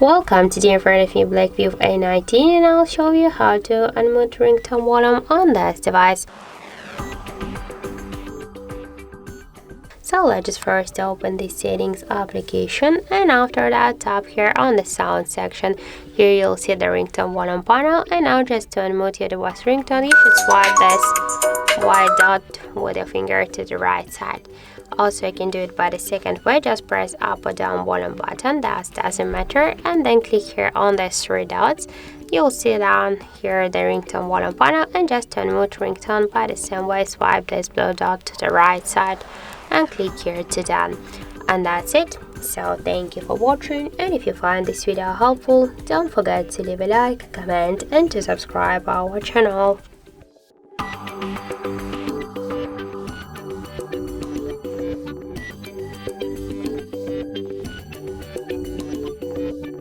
Welcome, today in front of me Blackview A90 and I'll show you how to unmute ringtone volume on this device. So let's just first open the settings application, and after that tap here on the sound section. Here you'll see the ringtone volume panel, and now just to unmute your device ringtone you should swipe this white dot with your finger to the right side. Also you can do it by the second way, just press up or down volume button, that doesn't matter, and then click here on the three dots. You'll see down here the ringtone volume panel, and just to unmute ringtone by the same way, swipe this blue dot to the right side and click here to done. And that's it. So thank you for watching, and if you find this video helpful, don't forget to leave a like, comment and to subscribe our channel.